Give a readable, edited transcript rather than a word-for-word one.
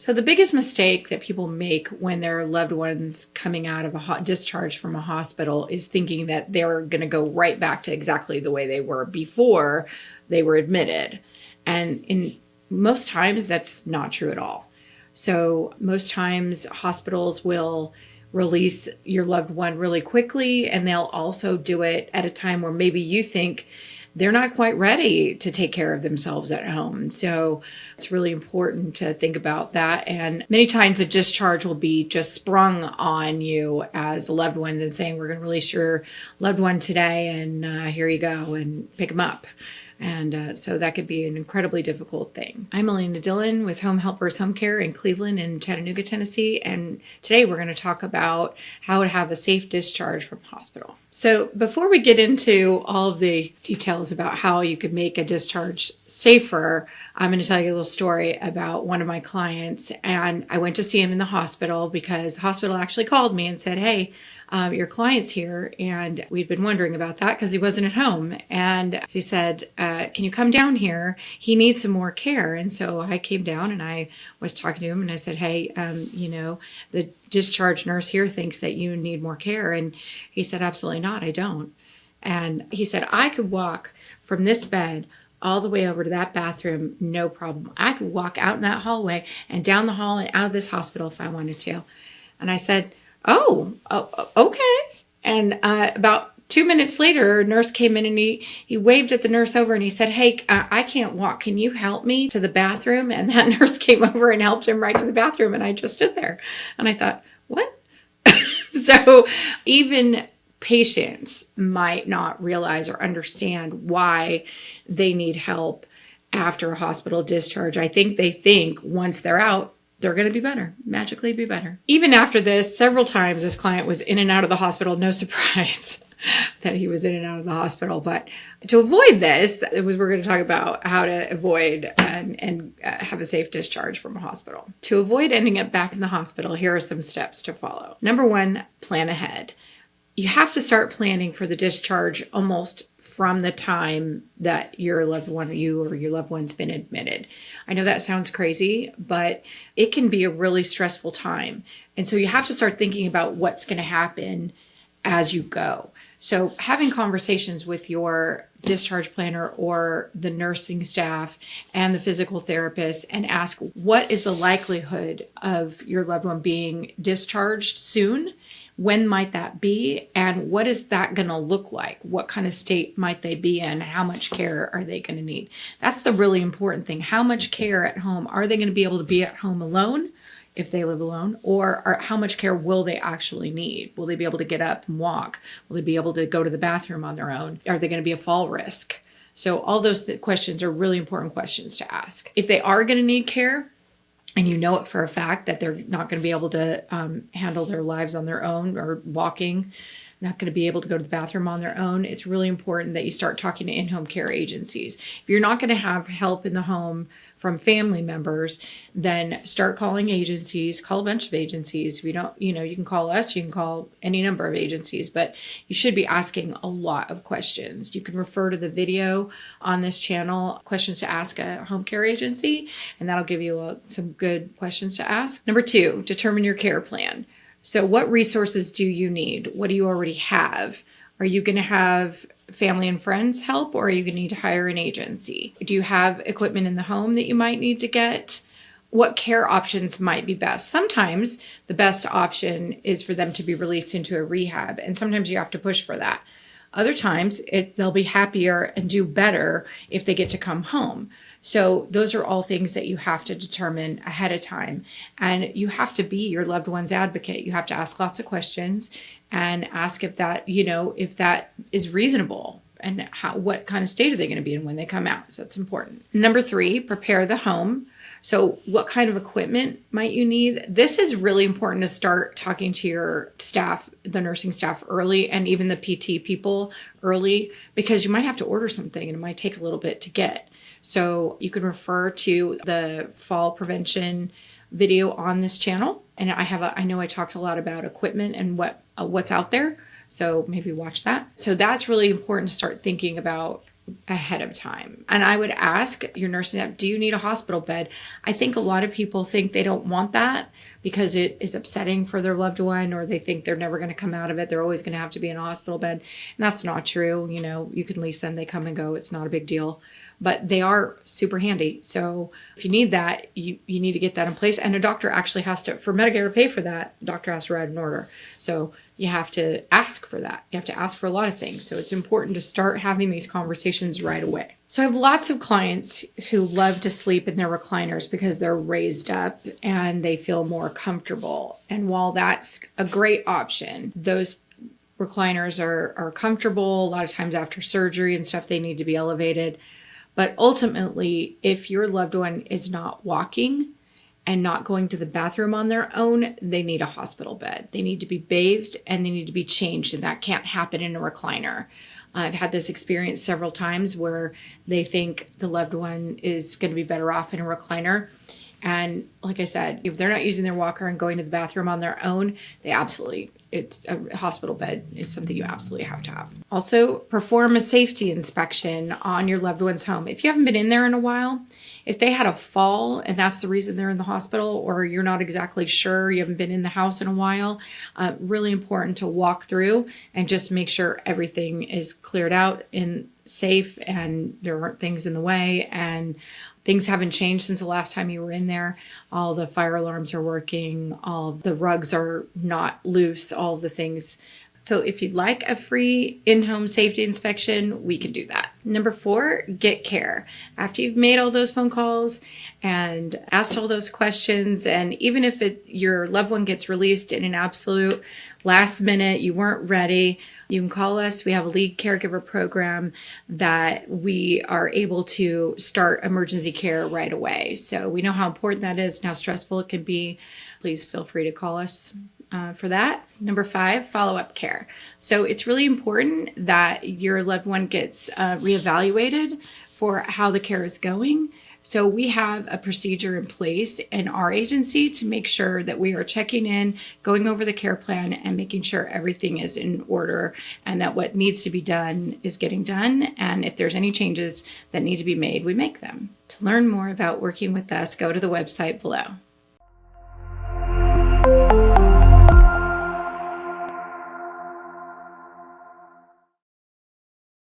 So the biggest mistake that people make when their loved ones coming out of a discharge from a hospital is thinking that they're going to go right back to exactly the way they were before they were admitted. And in most times, that's not true at all. So most times hospitals will release your loved one really quickly, and they'll also do it at a time where maybe you think they're not quite ready to take care of themselves at home. So it's really important to think about that. And many times a discharge will be just sprung on you as the loved ones and saying, we're going to release your loved one today, and here you go, and pick them up. And so that could be an incredibly difficult thing. I'm Elena Dillon with Home Helpers Home Care in Cleveland and Chattanooga, Tennessee. And today we're going to talk about how to have a safe discharge from hospital. So before we get into all of the details about how you could make a discharge safer, I'm going to tell you a little story about one of my clients. And I went to see him in the hospital because the hospital actually called me and said, hey, your client's here, and we'd been wondering about that because he wasn't at home. And she said, can you come down here? He needs some more care. And so I came down and I was talking to him and I said, hey, the discharge nurse here thinks that you need more care. And he said, absolutely not, I don't. And he said, I could walk from this bed all the way over to that bathroom, no problem. I could walk out in that hallway and down the hall and out of this hospital if I wanted to. And I said, oh, okay. And about 2 minutes later, a nurse came in and he waved at the nurse over and he said, hey, I can't walk. Can you help me to the bathroom? And that nurse came over and helped him right to the bathroom. And I just stood there. And I thought, what? So even patients might not realize or understand why they need help after a hospital discharge. I think they think once they're out, they're going to be better, magically be better. Even after this, several times this client was in and out of the hospital. No surprise that he was in and out of the hospital. But to avoid this, we're going to talk about how to avoid and have a safe discharge from a hospital. To avoid ending up back in the hospital, here are some steps to follow. Number one, plan ahead. You have to start planning for the discharge almost from the time that your loved one, you or your loved one's been admitted. I know that sounds crazy, but it can be a really stressful time. And so you have to start thinking about what's going to happen as you go. So having conversations with your discharge planner or the nursing staff and the physical therapist and ask, what is the likelihood of your loved one being discharged soon? When might that be? And what is that going to look like? What kind of state might they be in? How much care are they going to need? That's the really important thing. How much care at home? Are they going to be able to be at home alone if they live alone? Or how much care will they actually need? Will they be able to get up and walk? Will they be able to go to the bathroom on their own? Are they going to be a fall risk? So all those questions are really important questions to ask. If they are going to need care, and you know it for a fact that they're not going to be able to handle their lives on their own or walking, not going to be able to go to the bathroom on their own, it's really important that you start talking to in-home care agencies. If you're not going to have help in the home from family members, then start calling agencies, call a bunch of agencies. If you don't, you can call us, you can call any number of agencies, but you should be asking a lot of questions. You can refer to the video on this channel, questions to ask a home care agency, and that'll give you some good questions to ask. Number two, determine your care plan. So what resources do you need? What do you already have? Are you going to have family and friends help, or are you going to need to hire an agency? Do you have equipment in the home that you might need to get? What care options might be best? Sometimes the best option is for them to be released into a rehab, and sometimes you have to push for that. Other times they'll be happier and do better if they get to come home. So those are all things that you have to determine ahead of time. And you have to be your loved one's advocate. You have to ask lots of questions and ask if that is reasonable and what kind of state are they going to be in when they come out. So that's important. Number three, prepare the home. So what kind of equipment might you need? This is really important to start talking to your staff, the nursing staff early, and even the PT people early, because you might have to order something and it might take a little bit to get. So you can refer to the fall prevention video on this channel. And I know I talked a lot about equipment and what's out there. So maybe watch that. So that's really important to start thinking about ahead of time. And I would ask your nursing staff, do you need a hospital bed? I think a lot of people think they don't want that because it is upsetting for their loved one, or they think they're never going to come out of it. They're always going to have to be in a hospital bed. And that's not true. You know, you can lease them, they come and go. It's not a big deal, but they are super handy. So if you need that, you need to get that in place. And a doctor actually has to, for Medicare to pay for that, doctor has to write an order. So you have to ask for that. You have to ask for a lot of things. So it's important to start having these conversations right away. So I have lots of clients who love to sleep in their recliners because they're raised up and they feel more comfortable. And while that's a great option, those recliners are comfortable. A lot of times after surgery and stuff, they need to be elevated. But ultimately, if your loved one is not walking and not going to the bathroom on their own, they need a hospital bed. They need to be bathed and they need to be changed, and that can't happen in a recliner. I've had this experience several times where they think the loved one is going to be better off in a recliner. And like I said, if they're not using their walker and going to the bathroom on their own, it's a hospital bed is something you absolutely have to have. Also, perform a safety inspection on your loved one's home. If you haven't been in there in a while, if they had a fall and that's the reason they're in the hospital, or you're not exactly sure, you haven't been in the house in a while, really important to walk through and just make sure everything is cleared out and safe and there aren't things in the way and things haven't changed since the last time you were in there. All the fire alarms are working, all of the rugs are not loose, all the things. So if you'd like a free in-home safety inspection, we can do that. Number 4, get care. After you've made all those phone calls and asked all those questions, and even if your loved one gets released in an absolute last minute, you weren't ready, you can call us. We have a lead caregiver program that we are able to start emergency care right away. So we know how important that is and how stressful it can be. Please feel free to call us for that. Number 5, follow-up care. So it's really important that your loved one gets reevaluated for how the care is going. So we have a procedure in place in our agency to make sure that we are checking in, going over the care plan, and making sure everything is in order and that what needs to be done is getting done. And if there's any changes that need to be made, we make them. To learn more about working with us, go to the website below.